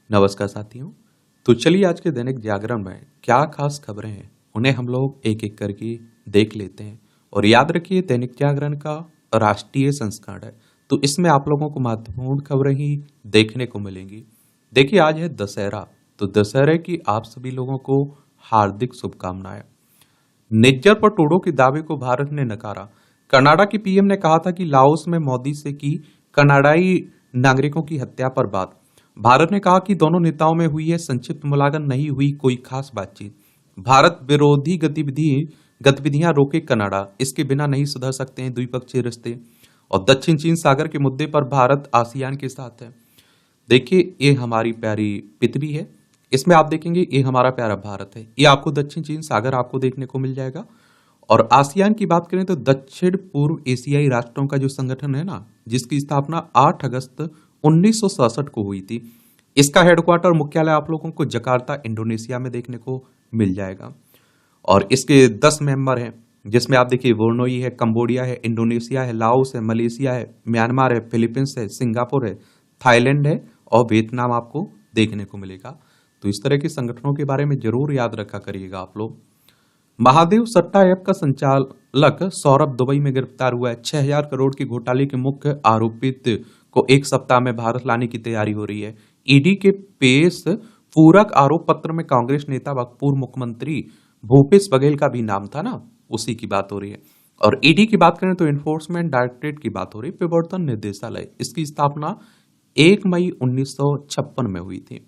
नमस्कार साथियों। तो चलिए आज के दैनिक जागरण में क्या खास खबरें हैं उन्हें हम लोग एक एक करके देख लेते हैं। और याद रखिए दैनिक जागरण का राष्ट्रीय संस्करण है, तो इसमें आप लोगों को महत्वपूर्ण खबरें ही देखने को मिलेंगी। देखिए आज है दशहरा, तो दशहरे की आप सभी लोगों को हार्दिक शुभकामनाएं। निज्जर पर टूडो के दावे को भारत ने नकारा। कनाडा की पीएम ने कहा था कि लाओस में मोदी से की कनाडाई नागरिकों की हत्या पर बात। भारत ने कहा कि दोनों नेताओं में हुई है संक्षिप्त मुलाकात, नहीं हुई कोई खास बातचीत। भारत विरोधी गतिविधियां रोके कनाडा, इसके बिना नहीं सुधर सकते हैं द्विपक्षीय रिश्ते। और दक्षिण चीन सागर के मुद्दे पर भारत आसियान के साथ है। देखिए ये हमारी प्यारी पृथ्वी है, इसमें आप देखेंगे ये हमारा प्यारा भारत है। ये आपको दक्षिण चीन सागर आपको देखने को मिल जाएगा। और आसियान की बात करें तो दक्षिण पूर्व एशियाई राष्ट्रों का जो संगठन है ना, जिसकी स्थापना 8 अगस्त 1967 को हुई थी। इसका हेडक्वार्टर मुख्यालय आप लोगों को जकार्ता इंडोनेशिया में देखने को मिल जाएगा। और इसके 10 मेंबर हैं, जिसमें आप देखिए ब्रुनई है, कंबोडिया है, इंडोनेशिया है, लाओस है, मलेशिया है, म्यांमार है, फिलीपींस है, सिंगापुर है, थाईलैंड है और वियतनाम आपको देखने को मिलेगा। तो इस तरह के संगठनों के बारे में जरूर याद रखा करिएगा आप लोग। महादेव सट्टा ऐप का संचालक सौरभ दुबई में गिरफ्तार हुआ है। 6,000 करोड़ के घोटाले के मुख्य आरोपित को एक सप्ताह में भारत लाने की तैयारी हो रही है। ईडी के पेश पूरक आरोप पत्र में कांग्रेस नेता व पूर्व मुख्यमंत्री भूपेश बघेल का भी नाम था ना, उसी की बात हो रही है। और ईडी की बात करें तो एनफोर्समेंट डायरेक्टरेट की बात हो रही है। प्रवर्तन निदेशालय, इसकी स्थापना 1 मई 1956 में हुई थी।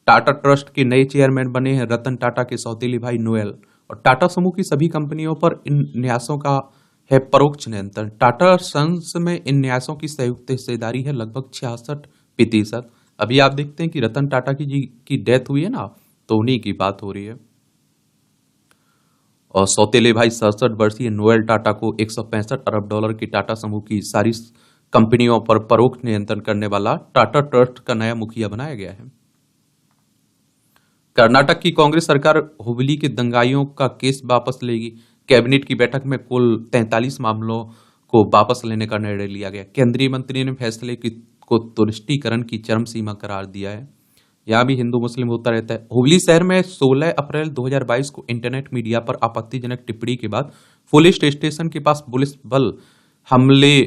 टाटा ट्रस्ट के नए चेयरमैन बने हैं रतन टाटा के सौतेले भाई नोएल। और टाटा समूह की सभी कंपनियों पर इन न्यासों का है परोक्ष नियंत्रण। टाटा सन्स में इन न्यासों की संयुक्त हिस्सेदारी है लगभग 66%। अभी आप देखते हैं कि रतन टाटा की डेथ हुई है ना, तो उन्हीं की बात हो रही है। और सौतेले भाई 67 वर्षीय नोएल टाटा को $165 अरब की टाटा समूह की सारी कंपनियों पर परोक्ष नियंत्रण करने वाला टाटा ट्रस्ट का नया मुखिया बनाया गया है। कर्नाटक की कांग्रेस सरकार हुबली के दंगाइयों का केस वापस लेगी। कैबिनेट की बैठक में कुल 43 मामलों को वापस लेने का निर्णय लिया गया। केंद्रीय मंत्री ने फैसले को तुष्टीकरण की चरम सीमा करार दिया है। यहाँ भी हिंदू मुस्लिम होता रहता है। हुबली शहर में 16 अप्रैल 2022 को इंटरनेट मीडिया पर आपत्तिजनक टिप्पणी के बाद पुलिस स्टेशन के पास पुलिस बल हमले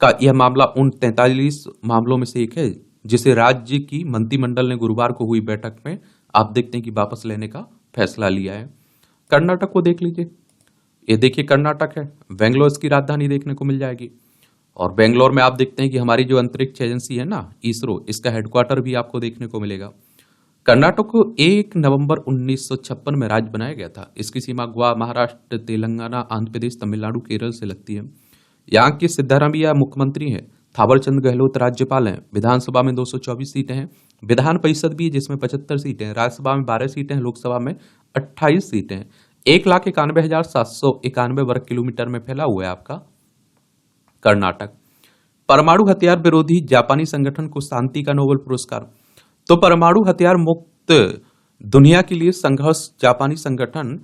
का यह मामला उन 43 मामलों में से एक है, जिसे राज्य की मंत्रिमंडल ने गुरुवार को हुई बैठक में आप देखते हैं कि वापस लेने का फैसला लिया है। कर्नाटक को देख लीजिए, ये देखिए कर्नाटक है, बेंगलोर इसकी राजधानी देखने को मिल जाएगी। और बेंगलोर में आप देखते हैं कि हमारी जो अंतरिक्ष एजेंसी है ना इसरो, इसका हेडक्वार्टर भी आपको देखने को मिलेगा। कर्नाटक को 1 नवंबर 1956 में राज्य बनाया गया था। इसकी सीमा गोवा, महाराष्ट्र, तेलंगाना, आंध्र प्रदेश, तमिलनाडु, केरल से लगती है। यहाँ के सिद्धारमैया मुख्यमंत्री हैं, थावरचंद गहलोत राज्यपाल हैं। विधानसभा में 224 सीटें हैं। विधान परिषद भी है जिसमें 75 सीटें हैं। राज्यसभा में 12 सीटें हैं। लोकसभा में 28 सीटें हैं। 1,91,791 वर्ग किलोमीटर में फैला हुआ है आपका कर्नाटक। परमाणु हथियार विरोधी जापानी संगठन को शांति का नोबेल पुरस्कार। तो परमाणु हथियार मुक्त दुनिया के लिए संघर्ष जापानी संगठन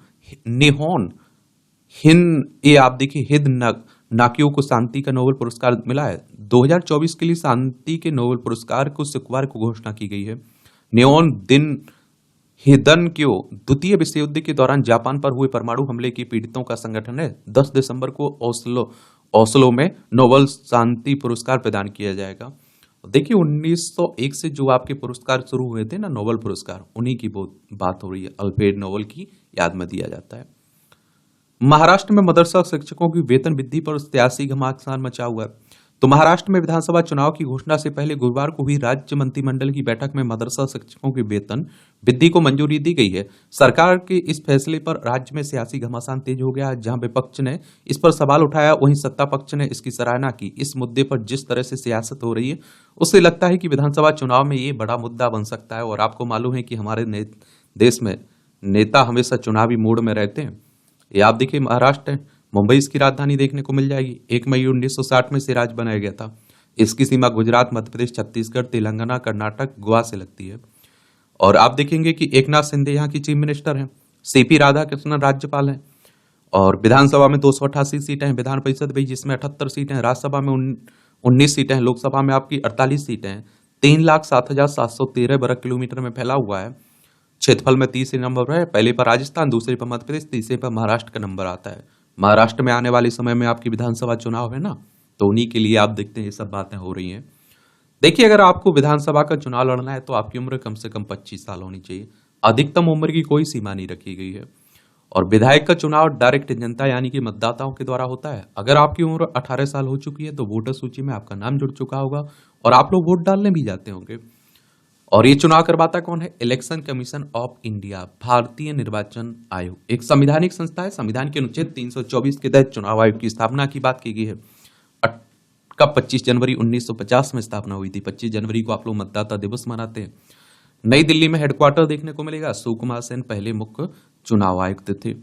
निहोन ये आप देखिए हिद नाकियो को शांति का नोबेल पुरस्कार मिला है। 2024 के लिए शांति के नोबेल पुरस्कार को शुक्रवार को घोषणा की गई है। नियोन दिन हिदनक्यो द्वितीय विश्व युद्ध के दौरान जापान पर हुए परमाणु हमले के पीड़ितों का संगठन है। 10 दिसंबर को ओस्लो में नोबेल शांति पुरस्कार प्रदान किया जाएगा। देखिए 1901 से जो आपके पुरस्कार शुरू हुए थे ना नोबेल पुरस्कार, उन्हीं की बात हो रही है। अल्फ्रेड नोबेल की याद में दिया जाता है। महाराष्ट्र में मदरसा शिक्षकों की वेतन वृद्धि पर सियासी घमासान मचा हुआ है। तो महाराष्ट्र में विधानसभा चुनाव की घोषणा से पहले गुरुवार को हुई राज्य मंत्रिमंडल की बैठक में मदरसा शिक्षकों के वेतन वृद्धि को मंजूरी दी गई है। सरकार के इस फैसले पर राज्य में सियासी घमासान तेज हो गया है। जहां विपक्ष ने इस पर सवाल उठाया, वहीं सत्ता पक्ष ने इसकी सराहना की। इस मुद्दे पर जिस तरह से सियासत हो रही है, उससे लगता है कि विधानसभा चुनाव में ये बड़ा मुद्दा बन सकता है। और आपको मालूम है कि हमारे देश में नेता हमेशा चुनावी मूड में रहते हैं। ये आप देखिए महाराष्ट्र है, मुंबई इसकी राजधानी देखने को मिल जाएगी। 1 मई 1960 में से राज्य बनाया गया था। इसकी सीमा गुजरात, मध्य प्रदेश, छत्तीसगढ़, तेलंगाना, कर्नाटक, गोवा से लगती है। और आप देखेंगे कि एकनाथ शिंदे यहाँ की चीफ मिनिस्टर हैं। सीपी राधाकृष्णन राज्यपाल हैं। और विधानसभा में 288 सीटें हैं। विधान परिषद भी जिसमें 78 सीटें हैं। राज्यसभा में 19 सीटें हैं। लोकसभा में आपकी 48 सीटें हैं। 3,07,713 वर्ग किलोमीटर में फैला हुआ है। क्षेत्रफल में तीसरे नंबर पर है, पहले पर राजस्थान, दूसरे पर मध्य प्रदेश, तीसरे पर महाराष्ट्र का नंबर आता है। महाराष्ट्र में आने वाले समय में आपकी विधानसभा चुनाव है ना, तो उन्हीं के लिए आप देखते हैं ये सब बातें हो रही हैं। देखिए, अगर आपको विधानसभा का चुनाव लड़ना है तो आपकी उम्र कम से कम 25 साल होनी चाहिए। अधिकतम उम्र की कोई सीमा नहीं रखी गई है। और विधायक का चुनाव डायरेक्ट जनता यानी कि मतदाताओं के द्वारा होता है। अगर आपकी उम्र 18 साल हो चुकी है तो वोटर सूची में आपका नाम जुड़ चुका होगा और आप लोग वोट डालने भी जाते होंगे। और ये चुनाव करवाता कौन है? इलेक्शन कमीशन ऑफ इंडिया, भारतीय निर्वाचन आयोग, एक संवैधानिक संस्था है। संविधान के अनुच्छेद 324 के तहत चुनाव आयोग की स्थापना की बात की गई है। कब? 25 जनवरी 1950 में स्थापना हुई थी। 25 जनवरी को आप लोग मतदाता दिवस मनाते हैं। नई दिल्ली में हेडक्वार्टर देखने को मिलेगा। सुकुमार सेन पहले मुख्य चुनाव आयुक्त थे।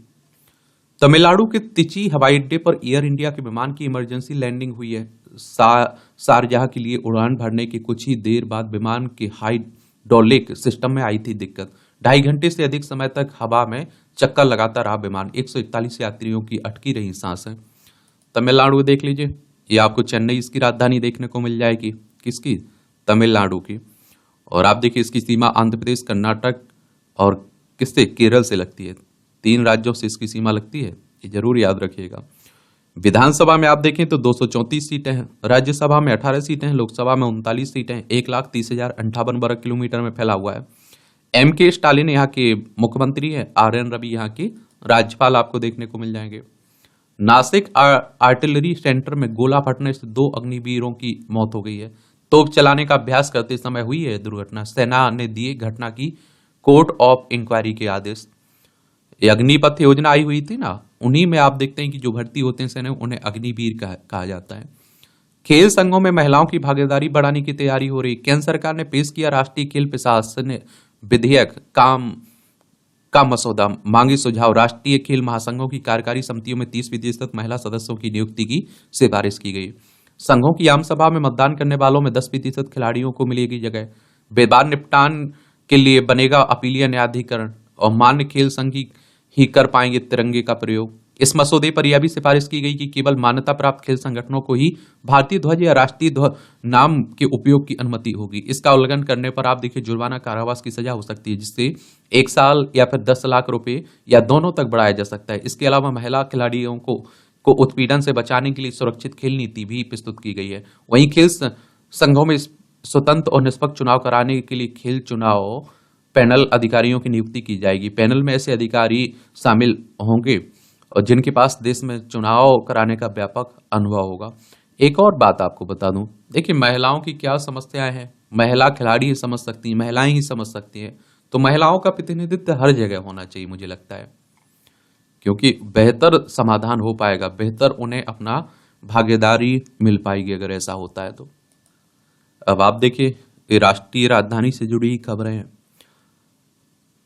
तमिलनाडु के तिची हवाई अड्डे पर एयर इंडिया के विमान की इमरजेंसी लैंडिंग हुई है। शारजाह के लिए उड़ान भरने के कुछ ही देर बाद विमान के हाइड्रोलिक सिस्टम में आई थी दिक्कत। 2.5 घंटे से अधिक समय तक हवा में चक्कर लगाता रहा विमान। 141 यात्रियों की अटकी रही सांसें। तमिलनाडु देख लीजिए, ये आपको चेन्नई इसकी राजधानी देखने को मिल जाएगी। किसकी? तमिलनाडु की। और आप देखिए इसकी सीमा आंध्र प्रदेश, कर्नाटक और किससे? केरल से लगती है। 3 राज्यों से इसकी सीमा लगती है, ये जरूर याद रखिएगा। विधानसभा में आप देखें तो 234 सीटें हैं, राज्यसभा में 18 सीटें हैं, लोकसभा में 39 सीटें हैं। 1,30,058 वर्ग किलोमीटर में फैला हुआ है। M.K. स्टालिन यहाँ के मुख्यमंत्री है। R.N. रवि यहाँ के राज्यपाल आपको देखने को मिल जाएंगे। नासिक आर्टिलरी सेंटर में गोला फटने से 2 अग्निवीरों की मौत हो गई है। तोप चलाने का अभ्यास करते समय हुई है दुर्घटना। सेना ने दिए घटना की कोर्ट ऑफ इंक्वायरी के आदेश। ये अग्निपथ योजना आई हुई थी ना, उन्हीं में आप देखते हैं कि जो भर्ती होते हैं सेना, उन्हें अग्निवीर कहा जाता है। खेल संघों में महिलाओं की भागीदारी बढ़ाने की तैयारी हो रही। केंद्र सरकार ने पेश किया राष्ट्रीय खेल प्रशासन विधेयक का मसौदा, मांगी सुझाव। राष्ट्रीय खेल महासंघों की कार्यकारी समितियों में 30% महिला सदस्यों की नियुक्ति की सिफारिश की गई। संघों की आम सभा में मतदान करने वालों में 10% खिलाड़ियों को मिलेगी जगह। विवाद निपटान के लिए बनेगा अपीलीय न्यायाधिकरण और मान्य खेल संघ ही कर पाएंगे तिरंगे का प्रयोग। इस मसौदे पर यह भी सिफारिश की गई कि केवल मान्यता प्राप्त खेल संगठनों को ही भारतीय ध्वज या राष्ट्रीय ध्वज नाम के उपयोग की अनुमति होगी। इसका उल्लंघन करने पर आप देखिए जुर्माना, कारावास की सजा हो सकती है, जिससे 1 साल या फिर 10 लाख रुपए या दोनों तक बढ़ाया जा सकता है। इसके अलावा महिला खिलाड़ियों को उत्पीड़न से बचाने के लिए सुरक्षित खेल नीति भी प्रस्तुत की गई है। वहीं खेल संघों में स्वतंत्र और निष्पक्ष चुनाव कराने के लिए खेल चुनाव पैनल अधिकारियों की नियुक्ति की जाएगी। पैनल में ऐसे अधिकारी शामिल होंगे और जिनके पास देश में चुनाव कराने का व्यापक अनुभव होगा। एक और बात आपको बता दूं, देखिए महिलाओं की क्या समस्याएं हैं, महिला खिलाड़ी ही समझ सकती हैं, महिलाएं ही समझ सकती हैं। तो महिलाओं का प्रतिनिधित्व हर जगह होना चाहिए मुझे लगता है, क्योंकि बेहतर समाधान हो पाएगा, बेहतर उन्हें अपना भागीदारी मिल पाएगी अगर ऐसा होता है तो। अब आप देखिए ये राष्ट्रीय राजधानी से जुड़ी खबरें हैं।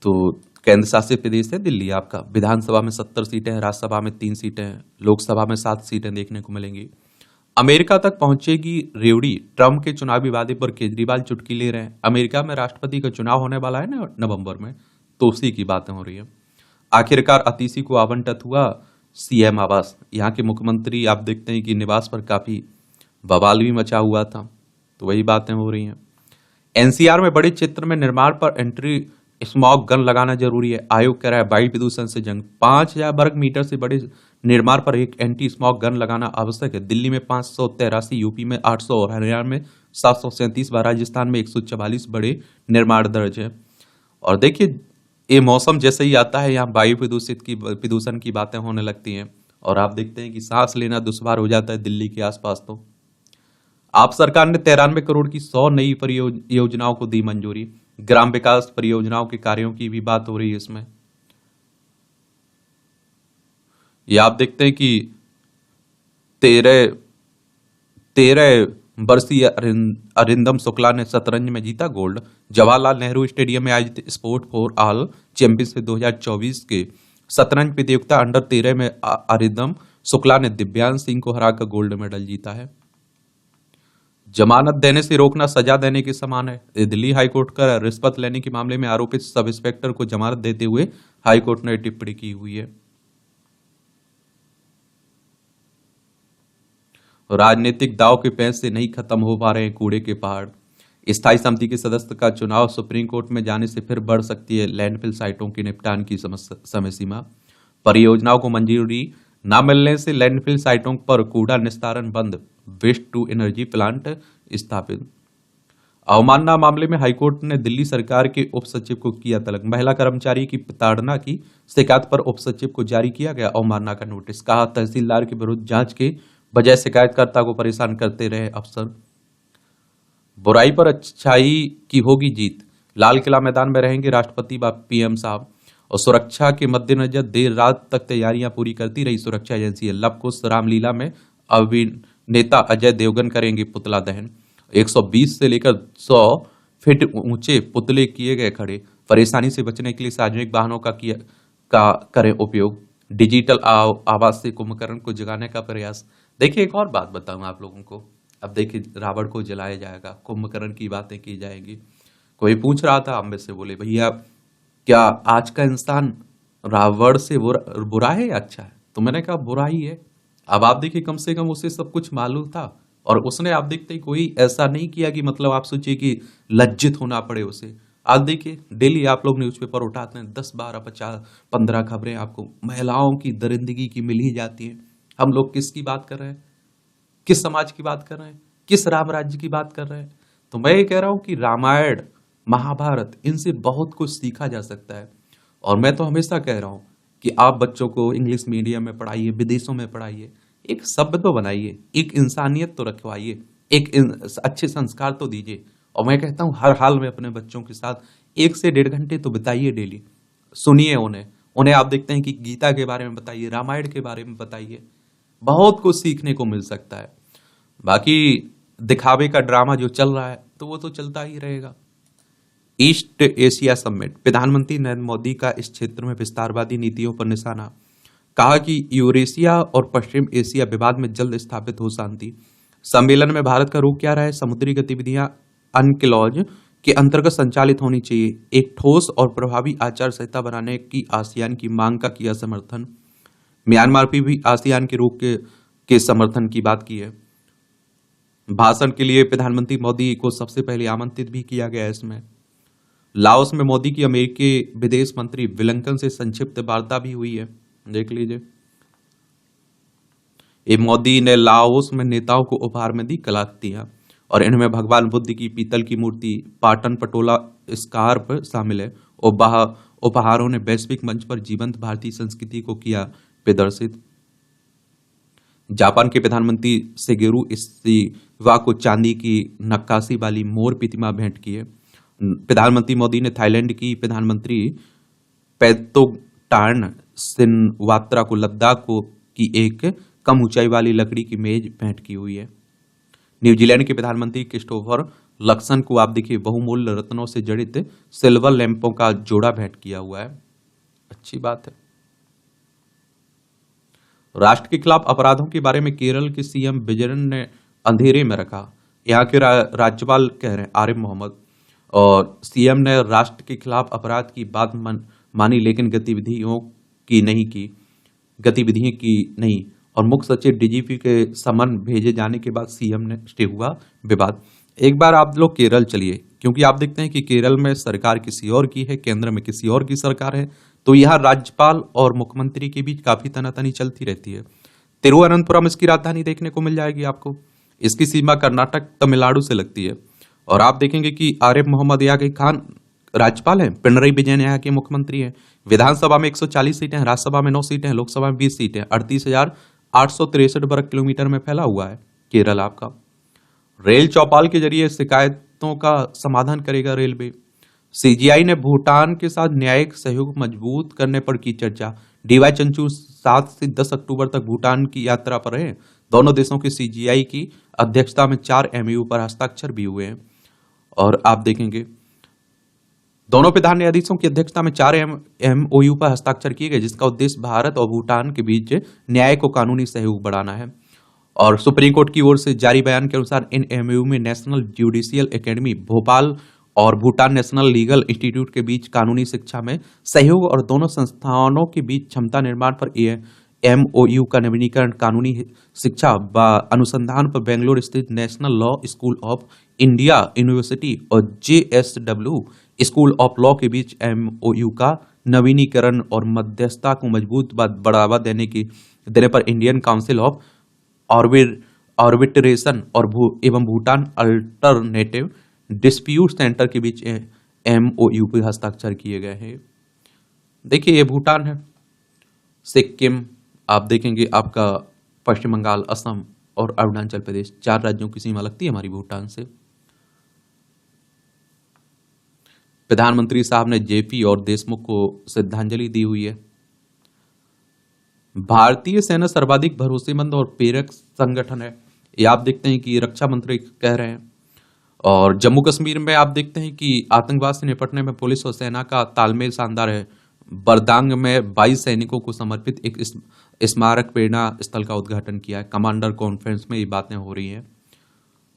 तो केंद्र शासित प्रदेश है दिल्ली आपका। विधानसभा में 70 सीटें हैं, राज्यसभा में 3 सीटें हैं, लोकसभा में 7 सीटें देखने को मिलेंगी। अमेरिका तक पहुंचेगी रेवड़ी, ट्रंप के चुनावी वादे पर केजरीवाल चुटकी ले रहे हैं। अमेरिका में राष्ट्रपति का चुनाव होने वाला है ना नवंबर में, तो उसी की बातें हो रही है। आखिरकार अतीसी को आवंटित हुआ सीएम आवास। यहाँ के मुख्यमंत्री आप देखते हैं कि निवास पर काफी बवाल भी मचा हुआ था, तो वही बातें हो रही हैं। एनसीआर में बड़े क्षेत्र में निर्माण पर एंट्री स्मॉग गन लगाना जरूरी है। आयोग कह रहा है वायु प्रदूषण से जंग। 5,000 वर्ग मीटर से बड़े निर्माण पर एक एंटी स्मॉग गन लगाना आवश्यक है। दिल्ली में 583, यूपी में 800 और हरियाणा में 737 व राजस्थान में 144 बड़े निर्माण दर्ज है। और देखिए ये मौसम जैसे ही आता है, यहाँ वायु प्रदूषण की बातें होने लगती हैं और आप देखते हैं कि सांस लेना दुश्वार हो जाता है दिल्ली के आसपास। तो आप सरकार ने 93 करोड़ की 100 नई परियोजनाओं को दी मंजूरी। ग्राम विकास परियोजनाओं के कार्यों की भी बात हो रही है इसमें। ये आप देखते हैं कि 13 वर्षीय अरिंदम शुक्ला ने शतरंज में जीता गोल्ड। जवाहरलाल नेहरू स्टेडियम में आयोजित स्पोर्ट फॉर ऑल चैंपियनशिप 2024 के शतरंज प्रतियोगिता अंडर 13 में अरिंदम शुक्ला ने दिव्यांश सिंह को हराकर गोल्ड मेडल जीता है। जमानत देने से रोकना सजा देने के समान है। दिल्ली हाईकोर्ट का रिश्वत लेने के मामले में आरोपित सब इंस्पेक्टर को जमानत देते हुए हाईकोर्ट ने टिप्पणी की हुई है। राजनीतिक दांव के पैंच से नहीं खत्म हो पा रहे हैं कूड़े के पहाड़। स्थायी समिति के सदस्य का चुनाव सुप्रीम कोर्ट में जाने से फिर बढ़ सकती है लैंडफिल साइटों की निपटान की समय सीमा। परियोजनाओं को मंजूरी न मिलने से लैंडफिल साइटों पर कूड़ा निस्तारण बंद, वेस्ट टू एनर्जी प्लांट स्थापित। अवमानना मामले में हाईकोर्ट ने दिल्ली सरकार के उप सचिव को किया तलब। महिला कर्मचारी की प्रताड़ना की शिकायत पर उप सचिव को जारी किया गया अवमानना का नोटिस। कहा, तहसीलदार के विरुद्ध जांच के बजाय शिकायतकर्ता को परेशान करते रहे अफसर। बुराई पर अच्छाई की होगी जीत। लाल किला मैदान में रहेंगे राष्ट्रपति व पीएम साहब। और सुरक्षा के मद्देनजर देर रात तक तैयारियां पूरी करती रही सुरक्षा एजेंसी। लव कुश रामलीला में अभिनेता अजय देवगन करेंगे पुतला दहन। 120 से लेकर 100 फीट ऊंचे पुतले किए गए खड़े। परेशानी से बचने के लिए सार्वजनिक वाहनों का करें उपयोग। डिजिटल आवाज से कुंभकर्ण को जगाने का प्रयास। देखिए, एक और बात बताऊं आप लोगों को। अब देखिए, रावण को जलाया जाएगा, कुंभकर्ण की बातें की जाएंगी। कोई पूछ रहा था, हम में से बोले, भैया क्या आज का इंसान रावण से बुरा है या अच्छा है? तो मैंने कहा बुरा ही है। अब आप देखिए, कम से कम उसे सब कुछ मालूम था और उसने आप देखते ही कोई ऐसा नहीं किया कि मतलब आप सोचिए कि लज्जित होना पड़े उसे। आज देखिए, डेली आप लोग न्यूज़पेपर उठाते हैं, 10 12 50 15 खबरें आपको महिलाओं की दरिंदगी की मिल ही जाती हैं। हम लोग किसकी बात कर रहे हैं? किस समाज की बात कर रहे हैं? किस राम राज्य की बात कर रहे हैं? तो मैं ये कह रहा हूं कि रामायण, महाभारत, इनसे बहुत कुछ सीखा जा सकता है। और मैं तो हमेशा कह रहा हूं कि आप बच्चों को इंग्लिश मीडियम में पढ़ाइए, विदेशों में पढ़ाइए, एक शब्द तो बनाइए, एक इंसानियत तो रखवाइए, अच्छे संस्कार तो दीजिए। और मैं कहता हूं हर हाल में अपने बच्चों के साथ 1 से 1.5 घंटे तो बिताइए डेली। सुनिए उन्हें आप देखते हैं कि गीता के बारे में बताइए, रामायण के बारे में बताइए। बहुत कुछ सीखने को मिल सकता है। बाकी दिखावे का ड्रामा जो चल रहा है तो वो तो चलता ही रहेगा। ईस्ट एशिया समिट, प्रधानमंत्री नरेंद्र मोदी का इस क्षेत्र में विस्तारवादी नीतियों पर निशाना। कहा कि यूरेशिया और पश्चिम एशिया विवाद में जल्द स्थापित हो शांति। सम्मेलन में भारत का रुख क्या रहा है? समुद्री गतिविधियां अनक्लॉज के अंतर्गत संचालित होनी चाहिए। एक ठोस और प्रभावी आचार संहिता बनाने की आसियान की मांग का किया समर्थन। म्यांमार पर भी आसियान के रुख के समर्थन की बात की है। भाषण के लिए प्रधानमंत्री मोदी को सबसे पहले आमंत्रित भी किया गया है इसमें। लाओस में मोदी की अमेरिकी विदेश मंत्री विलिंकन से संक्षिप्त वार्ता भी हुई है, देख लीजिए। मोदी ने लाओस में नेताओं को उपहार में दी कलाकृतियां और इनमें भगवान बुद्ध की पीतल की मूर्ति, पाटन पटोला स्कार्फ शामिल है। उपहारों ने वैश्विक मंच पर जीवंत भारतीय संस्कृति को किया प्रदर्शित। जापान के प्रधानमंत्री शिगेरू इशिवा को चांदी की नक्काशी वाली मोर प्रतिमा भेंट की है। प्रधानमंत्री मोदी ने थाईलैंड की प्रधानमंत्री पैटोटान सिनवात्रा को लद्दाख की एक कम ऊंचाई वाली लकड़ी की मेज भेंट की हुई है। न्यूजीलैंड के प्रधानमंत्री क्रिस्टोफर लक्सन को आप देखिए बहुमूल्य रत्नों से जड़ित सिल्वर लैंपों का जोड़ा भेंट किया हुआ है। अच्छी बात है। राष्ट्र के खिलाफ अपराधों के बारे में केरल के सीएम विजयन ने अंधेरे में रखा। यहाँ के राज्यपाल कह रहे हैं आरिफ मोहम्मद, और सीएम ने राष्ट्र के खिलाफ अपराध की बात मानी लेकिन गतिविधियों की नहीं। और मुख्य सचिव डीजीपी के समन भेजे जाने के बाद सीएम ने स्टे हुआ विवाद। एक बार आप लोग केरल चलिए, क्योंकि आप देखते हैं कि केरल में सरकार किसी और की है, केंद्र में किसी और की सरकार है, तो यहाँ राज्यपाल और मुख्यमंत्री के बीच काफी तनातनी चलती रहती है। तिरुवनंतपुरम इसकी राजधानी देखने को मिल जाएगी आपको। इसकी सीमा कर्नाटक तमिलनाडु से लगती है। और आप देखेंगे कि आरिफ मोहम्मद यहाँ के खान राज्यपाल हैं, पिनरई विजयन यहाँ के मुख्यमंत्री हैं। विधानसभा में 140 सीटें हैं, राज्यसभा में 9 सीटें हैं, लोकसभा में 20 सीटें, 38,863 वर्ग किलोमीटर में फैला हुआ है केरल आपका। रेल चौपाल के जरिए शिकायतों का समाधान करेगा रेलवे। सीजीआई ने भूटान के साथ न्यायिक सहयोग मजबूत करने पर की चर्चा। डीवाई चंचू 7 से 10 अक्टूबर तक भूटान की यात्रा पर रहे। दोनों देशों के सीजीआई की अध्यक्षता में 4 एमओयू पर हस्ताक्षर भी हुए हैं। और आप देखेंगे दोनों प्रधान न्यायाधीशों की अध्यक्षता में 4 एमओयू पर हस्ताक्षर किए गए, जिसका उद्देश्य भारत और भूटान के बीच न्याय को कानूनी सहयोग बढ़ाना है। और सुप्रीम कोर्ट की ओर से जारी बयान के अनुसार इन एमओयू में नेशनल जुडिशियल एकेडमी भोपाल और भूटान नेशनल लीगल इंस्टीट्यूट के बीच कानूनी शिक्षा में सहयोग और दोनों संस्थानों के बीच क्षमता निर्माण पर एमओयू का नवीनीकरण, कानूनी शिक्षा व अनुसंधान पर बेंगलुरु स्थित national law school of India university और जेएसडब्ल्यू स्कूल ऑफ लॉ के बीच एमओयू का नवीनीकरण और मध्यस्थता को मजबूत बढ़ावा देने पर इंडियन काउंसिल ऑफ आर्बिट्रेशन और एवं भूटान अल्टरनेटिव डिस्प्यूट सेंटर के बीच एमओयू पे हस्ताक्षर किए गए हैं। देखिए, ये भूटान है, सिक्किम, आप देखेंगे आपका पश्चिम बंगाल, असम और अरुणाचल प्रदेश, 4 राज्यों की सीमा लगती है हमारी भूटान से। प्रधानमंत्री साहब ने जेपी और देशमुख को श्रद्धांजलि दी हुई है। भारतीय सेना सर्वाधिक भरोसेमंद और प्रेरक संगठन है, ये आप देखते हैं कि रक्षा मंत्री कह रहे हैं। और जम्मू कश्मीर में आप देखते हैं कि आतंकवाद से निपटने में पुलिस और सेना का तालमेल शानदार है। बरदांग में 22 सैनिकों को समर्पित एक स्मारक प्रेरणा स्थल का उद्घाटन किया है। कमांडर कॉन्फ्रेंस में ये बातें हो रही हैं।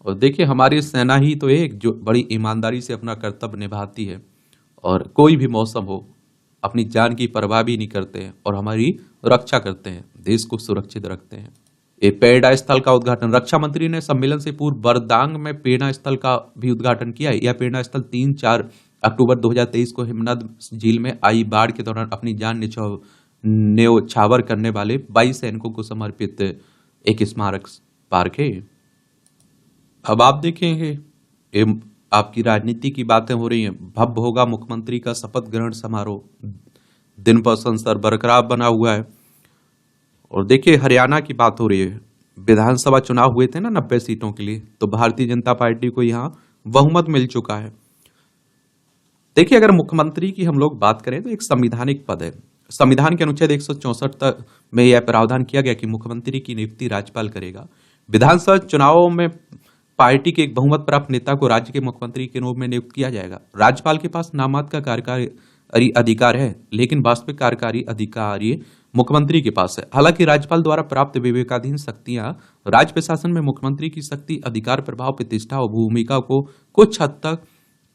और देखिए, हमारी सेना ही तो एक जो बड़ी ईमानदारी से अपना कर्तव्य निभाती है और कोई भी मौसम हो अपनी जान की परवाह भी नहीं करते हैं और हमारी रक्षा करते हैं, देश को सुरक्षित रखते हैं। ये प्रेरणा स्थल का उद्घाटन रक्षा मंत्री ने सम्मेलन से पूर्व बरदांग में प्रेरणा स्थल का भी उद्घाटन किया है। यह प्रेरणा स्थल 3-4 अक्टूबर 2023 को हिमनद झील में आई बाढ़ के दौरान अपनी जान न्योछावर करने वाले 22 सैनिकों को समर्पित एक स्मारक पार्क है। अब आप देखेंगे, आपकी राजनीति की बातें हो रही हैं। भव्य होगा मुख्यमंत्री का शपथ ग्रहण समारोह, दिन पर संसद बरकरार बना हुआ है। और देखिए, हरियाणा की बात हो रही है। विधानसभा चुनाव हुए थे ना 90 सीटों के लिए, तो भारतीय जनता पार्टी को यहां बहुमत मिल चुका है। देखिए, अगर मुख्यमंत्री की हम लोग बात करें तो एक संवैधानिक पद है। संविधान के अनुच्छेद 164 तक में यह प्रावधान किया गया कि मुख्यमंत्री की नियुक्ति राज्यपाल करेगा। विधानसभा चुनावों में पार्टी के एक बहुमत प्राप्त नेता को राज्य के मुख्यमंत्री के रूप में नियुक्त किया जाएगा। राज्यपाल के पास नाममात्र का कार्यकारी अधिकार है, लेकिन वास्तविक कार्यकारी अधिकारी मुख्यमंत्री के पास है। हालांकि राज्यपाल द्वारा प्राप्त विवेकाधीन शक्तियां राज्य प्रशासन में मुख्यमंत्री की शक्ति, अधिकार, प्रभाव, प्रतिष्ठा और भूमिका को कुछ हद तक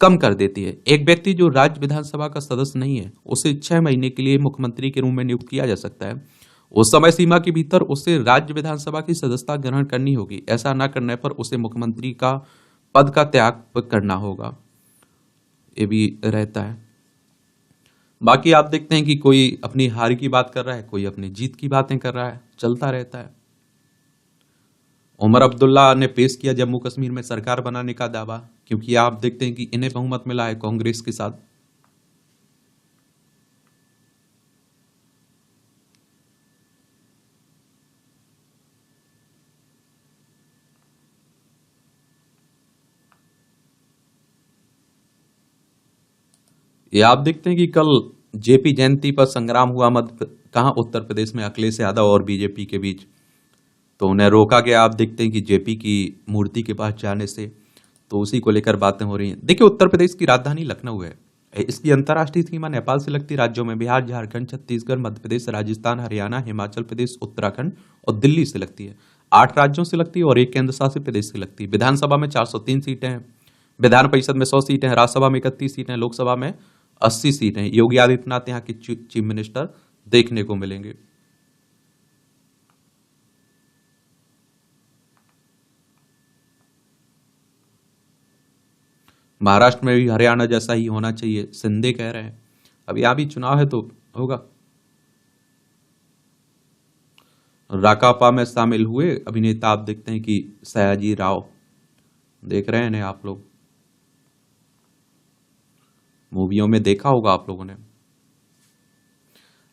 कम कर देती है। एक व्यक्ति जो राज्य विधानसभा का सदस्य नहीं है, उसे 6 महीने के लिए मुख्यमंत्री के रूप में नियुक्त किया जा सकता है। उस समय सीमा के भीतर उसे राज्य विधानसभा की सदस्यता ग्रहण करनी होगी। ऐसा न करने पर उसे मुख्यमंत्री का पद का त्याग करना होगा, ये भी रहता है। बाकी आप देखते हैं कि कोई अपनी हार की बात कर रहा है, कोई अपनी जीत की बातें कर रहा है, चलता रहता है। उमर अब्दुल्ला ने पेश किया जम्मू कश्मीर में सरकार बनाने का दावा, क्योंकि आप देखते हैं कि इन्हें बहुमत मिला है कांग्रेस के साथ। ये आप देखते हैं कि कल जेपी जयंती पर संग्राम हुआ कहां, उत्तर प्रदेश में अखिलेश यादव और बीजेपी के बीच, तो उन्हें रोका गया। आप देखते हैं कि जेपी की मूर्ति के पास जाने से, तो उसी को लेकर बातें हो रही हैं। देखिए, उत्तर प्रदेश की राजधानी लखनऊ है। इसकी अंतर्राष्ट्रीय सीमा नेपाल से लगती राज्यों में बिहार, झारखंड, छत्तीसगढ़, मध्य प्रदेश, राजस्थान, हरियाणा, हिमाचल प्रदेश, उत्तराखंड और दिल्ली से लगती है। 8 राज्यों से लगती है और 1 केंद्र शासित प्रदेश से लगती है। विधानसभा में 403 सीटें हैं, विधान परिषद में 100 सीटें हैं, राज्यसभा में 31 सीटें हैं, लोकसभा में 80 सीटें हैं। योगी आदित्यनाथ यहाँ के चीफ मिनिस्टर देखने को मिलेंगे। महाराष्ट्र में भी हरियाणा जैसा ही होना चाहिए, शिंदे कह रहे हैं। अब यहां भी चुनाव है तो होगा। राकापा में शामिल हुए अभिनेता आप देखते हैं कि सयाजी राव, देख रहे हैं आप लोग, मूवियों में देखा होगा आप लोगों ने।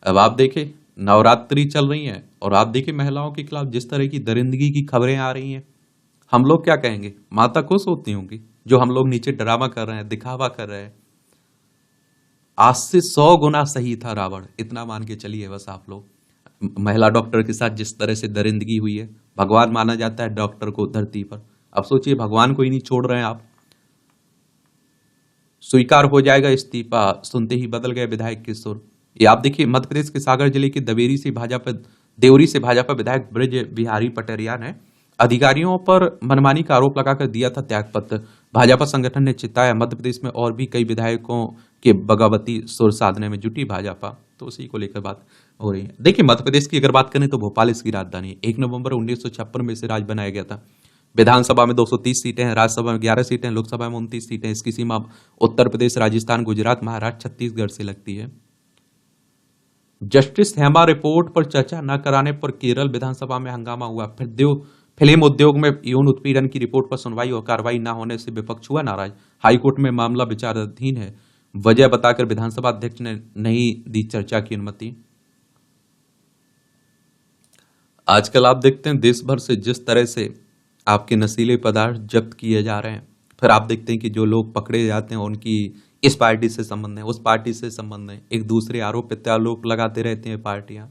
अब आप देखें, नवरात्रि चल रही है और आप देखिए महिलाओं के खिलाफ जिस तरह की दरिंदगी की खबरें आ रही हैं, हम लोग क्या कहेंगे? माता खुश होती होंगी जो हम लोग नीचे ड्रामा कर रहे हैं, दिखावा कर रहे हैं। आज से 100 गुना सही था रावण, इतना मान के चलिए बस आप लोग। महिला डॉक्टर के साथ जिस तरह से दरिंदगी हुई है, भगवान माना जाता है डॉक्टर को धरती पर। अब सोचिए, भगवान को ही नहीं छोड़ रहे हैं आप। स्वीकार हो जाएगा इस्तीफा, सुनते ही बदल गए विधायक के सुर। ये आप देखिए, मध्य प्रदेश के सागर जिले के देवरी से भाजपा विधायक ब्रज बिहारी पटेरिया ने अधिकारियों पर मनमानी का आरोप लगाकर दिया था त्यागपत्र। भाजपा संगठन ने चिताया मध्य प्रदेश में और भी कई विधायकों के बगावती सुर साधने में जुटी भाजपा। तो उसी को लेकर बात हो रही है। देखिए, मध्य प्रदेश की अगर बात करें तो भोपाल इसकी राजधानी है। 1 नवंबर 1956 में इसे राज्य बनाया गया था। विधानसभा में 230 सीटें हैं, राज्यसभा में 11 सीटें, लोकसभा में 29 सीटें। इसकी सीमा उत्तर प्रदेश, राजस्थान, गुजरात, महाराष्ट्र, छत्तीसगढ़ से लगती है। जस्टिस हेमा रिपोर्ट पर चर्चा न कराने पर केरल विधानसभा में हंगामा हुआ। फिल्म उद्योग में यौन उत्पीड़न की रिपोर्ट पर सुनवाई और कार्रवाई न होने से विपक्ष हुआ नाराज। हाईकोर्ट में मामला विचाराधीन है, वजह बताकर विधानसभा अध्यक्ष ने नहीं दी चर्चा की अनुमति। आजकल आप देखते हैं देश भर से जिस तरह से आपके नशीले पदार्थ जब्त किए जा रहे हैं, फिर आप देखते हैं कि जो लोग पकड़े जाते हैं उनकी इस पार्टी से संबंध है, उस पार्टी से संबंध है, एक दूसरे आरोप प्रत्यारोप लगाते रहते हैं पार्टियां।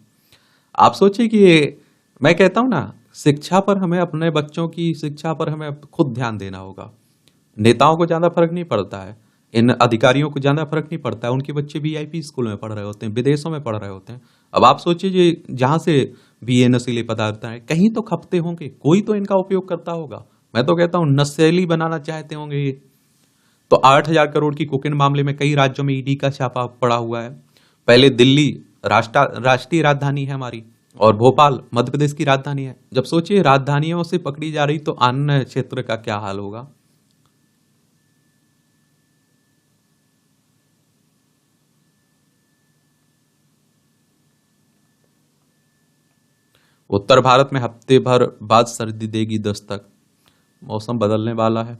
आप सोचिए कि मैं कहता हूं ना, शिक्षा पर हमें, अपने बच्चों की शिक्षा पर हमें खुद ध्यान देना होगा। नेताओं को ज्यादा फर्क नहीं पड़ता है, इन अधिकारियों को ज्यादा फर्क नहीं पड़ता है, उनके बच्चे वीआईपी स्कूल में पढ़ रहे होते हैं, विदेशों में पढ़ रहे होते हैं। अब आप सोचिए जहां से भी ये नशीले पदार्थ हैं, कहीं तो खपते होंगे, कोई तो इनका उपयोग करता होगा। मैं तो कहता हूं नशेली बनाना चाहते होंगे ये। तो 8,000 करोड़ की कोकेन मामले में कई राज्यों में ईडी का छापा पड़ा हुआ है। पहले दिल्ली राष्ट्रीय राजधानी है हमारी, और भोपाल मध्य प्रदेश की राजधानी है। जब सोचिए राजधानियों से पकड़ी जा रही तो अन्य क्षेत्र का क्या हाल होगा। उत्तर भारत में हफ्ते भर बाद सर्दी देगी दस्तक, मौसम बदलने वाला है।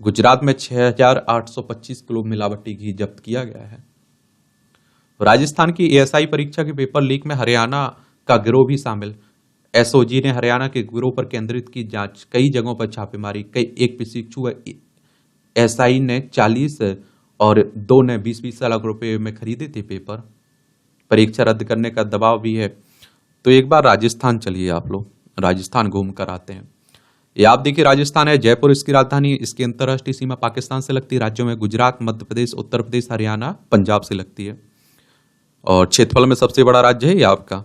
गुजरात में 6,825 किलो मिलावटी घी जब्त किया गया है। राजस्थान की एएसआई परीक्षा के पेपर लीक में हरियाणा का गिरोह भी शामिल। एसओजी ने हरियाणा के गिरोह पर केंद्रित की जांच, कई जगहों पर छापेमारी। एक प्रशिक्षु एसआई ने 40 और 2 ने 20-20 लाख रुपए में खरीदे थे पेपर। परीक्षा रद्द करने का दबाव भी है। तो एक बार राजस्थान चलिए, आप लोग राजस्थान घूम कर आते हैं। ये आप देखिए, राजस्थान है, जयपुर इसकी राजधानी। इसकी अंतर्राष्ट्रीय सीमा पाकिस्तान से लगती है। राज्यों में गुजरात, मध्य प्रदेश, उत्तर प्रदेश, हरियाणा, पंजाब से लगती है। और क्षेत्रफल में सबसे बड़ा राज्य है ये आपका।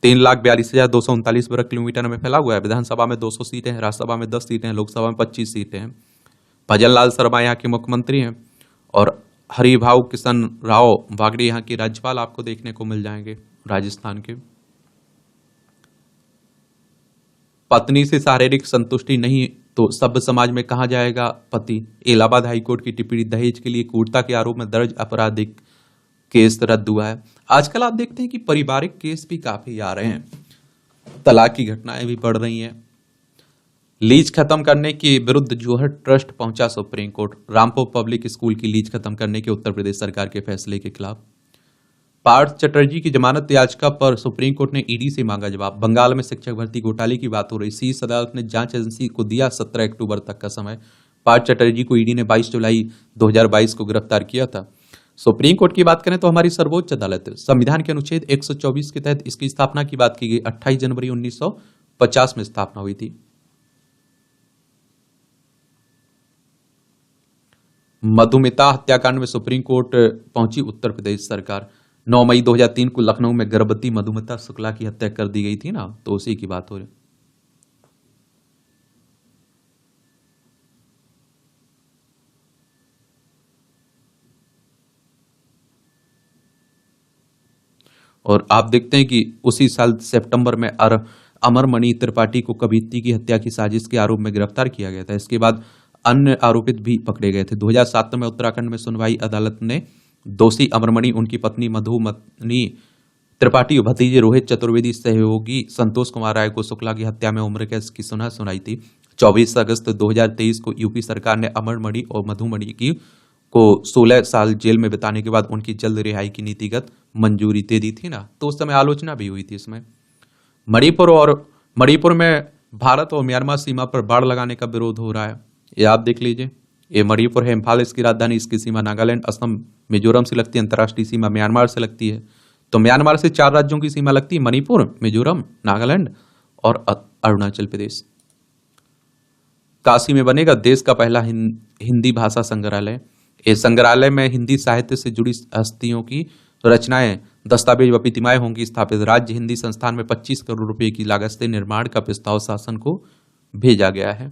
3,42,239 वर्ग किलोमीटर में फैला हुआ है। विधानसभा में 200 सीटें हैं, राज्यसभा में 10 सीटें हैं, लोकसभा में 25 सीटें हैं। भजन लाल शर्मा यहाँ के मुख्यमंत्री हैं, और हरिभाऊ किशन राव वागड़े यहाँ की राज्यपाल आपको देखने को मिल जाएंगे राजस्थान के। पत्नी से शारीरिक संतुष्टि नहीं तो सभ्य समाज में कहा जाएगा पति। इलाहाबाद हाईकोर्ट की टिप्पणी। दहेज के लिए क्रूरता के आरोप में दर्ज आपराधिक केस रद्द हुआ है। आजकल आप देखते हैं कि पारिवारिक केस भी काफी आ रहे हैं, तलाक की घटनाएं भी बढ़ रही हैं। लीज खत्म करने के विरुद्ध जोहर ट्रस्ट पहुंचा supreme court. Rampur public school की लीज खत्म करने के उत्तर प्रदेश सरकार के फैसले के खिलाफ। पार्थ चटर्जी की जमानत याचिका पर सुप्रीम कोर्ट ने ईडी से मांगा जवाब। बंगाल में शिक्षक भर्ती घोटाले की बात हो रही। शीर्ष अदालत ने जांच एजेंसी को दिया 17 अक्टूबर तक का समय। पार्थ चटर्जी को ईडी ने 22 जुलाई 2022 को गिरफ्तार किया था। सुप्रीम कोर्ट की बात करें तो हमारी सर्वोच्च अदालत है। संविधान के अनुच्छेद 124 के तहत इसकी स्थापना की बात की गई। 28 जनवरी 1950 में स्थापना हुई थी। मधुमिता हत्याकांड में सुप्रीम कोर्ट पहुंची उत्तर प्रदेश सरकार। 9 मई 2003 को लखनऊ में गर्भवती मधुमिता शुक्ला की हत्या कर दी गई थी ना, तो उसी की बात हो रही। और आप देखते हैं कि उसी साल सितंबर में अमरमणि त्रिपाठी को कवियत्री की हत्या की साजिश के आरोप में गिरफ्तार किया गया था। इसके बाद अन्य आरोपित भी पकड़े गए थे। 2007 में उत्तराखंड में सुनवाई अदालत ने दोषी अमरमणि, उनकी पत्नी मधुमती त्रिपाठी, भतीजे रोहित चतुर्वेदी, सहयोगी संतोष कुमार राय को शुक्ला की हत्या में उम्र कैद की सुनाई थी। 24 अगस्त 2023 को यूपी सरकार ने अमरमणि और मधुमणि को 16 साल जेल में बिताने के बाद उनकी जल्द रिहाई की नीतिगत मंजूरी दे दी थी ना, तो उस समय आलोचना भी हुई थी इसमें। मणिपुर में भारत और म्यांमार सीमा पर बाड़ लगाने का विरोध हो रहा है। ये आप देख लीजिए, ये मणिपुर है, इम्फाल इसकी राजधानी। इसकी सीमा नागालैंड, असम, मिजोरम से लगती है। अंतर्राष्ट्रीय सीमा म्यांमार से लगती है। तो म्यांमार से 4 राज्यों की सीमा लगती है, मणिपुर, मिजोरम, नागालैंड और अरुणाचल प्रदेश। काशी में बनेगा देश का पहला हिंदी भाषा संग्रहालय। इस संग्रहालय में हिंदी साहित्य से जुड़ी हस्तियों की रचनाएं, दस्तावेज व प्रतिमाएं होंगी स्थापित। राज्य हिंदी संस्थान में 25 करोड़ रुपए की लागत से निर्माण का प्रस्ताव शासन को भेजा गया है।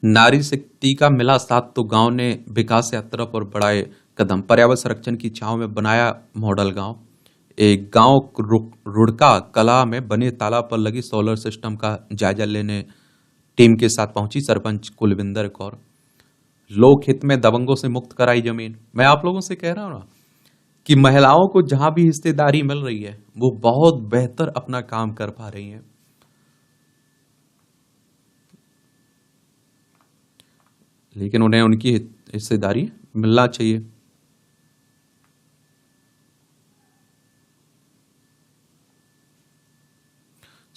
नारी शक्ति का मिला साथ तो गांव ने विकास यात्रा पर बढ़ाए कदम, पर्यावरण संरक्षण की छांव में बनाया मॉडल गांव। एक गांव रुड़का कला में बने तालाब पर लगी सोलर सिस्टम का जायजा लेने टीम के साथ पहुंची सरपंच कुलविंदर कौर। लोक हित में दबंगों से मुक्त कराई जमीन। मैं आप लोगों से कह रहा हूं ना कि महिलाओं को जहां भी हिस्सेदारी मिल रही है वो बहुत बेहतर अपना काम कर पा रही हैं। लेकिन उन्हें उनकी हिस्सेदारी मिलना चाहिए।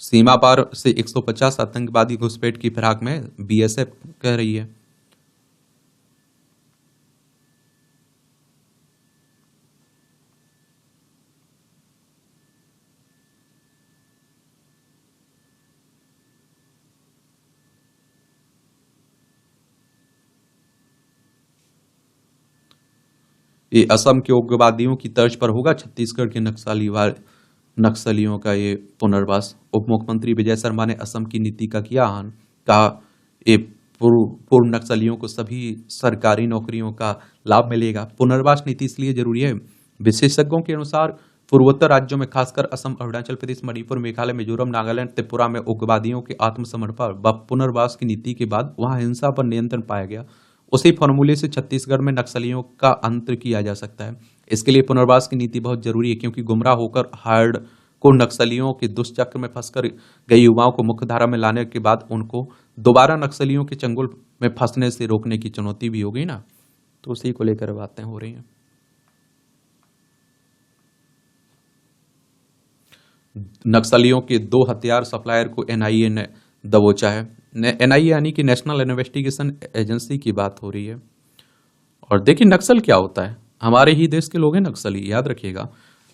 सीमा पार से 150 आतंकवादी घुसपैठ की फिराक में, बीएसएफ कह रही है। ये असम के उग्रवादियों की तर्ज पर होगा छत्तीसगढ़ के नक्सलियों का ये पुनर्वास। उप मुख्यमंत्री विजय शर्मा ने असम की नीति का किया आह्वान। कहा ये पूर्व नक्सलियों को सभी सरकारी नौकरियों का लाभ मिलेगा। पुनर्वास नीति इसलिए जरूरी है, विशेषज्ञों के अनुसार पूर्वोत्तर राज्यों में खासकर असम, अरुणाचल प्रदेश, मणिपुर, मेघालय, मिजोरम, नागालैंड, त्रिपुरा में उग्रवादियों के आत्मसमर्पण व पुनर्वास की नीति के बाद वहां हिंसा पर नियंत्रण पाया गया। उसी फॉर्मूले से छत्तीसगढ़ में नक्सलियों का अंत किया जा सकता है। इसके लिए पुनर्वास की नीति बहुत जरूरी है, क्योंकि गुमराह होकर हार्ड को नक्सलियों के दुष्चक्र में फंसकर गए युवाओं को मुख्यधारा में लाने के बाद उनको दोबारा नक्सलियों के चंगुल में फंसने से रोकने की चुनौती भी होगी ना। तो उसी को लेकर बातें हो रही हैं। नक्सलियों के 2 हथियार सप्लायर को एनआईए ने दबोचा है। एनआईए यानी कि नेशनल इन्वेस्टिगेशन एजेंसी की बात हो रही है। और देखिए नक्सल क्या होता है, हमारे ही देश के लोग हैं नक्सली, याद रखिएगा।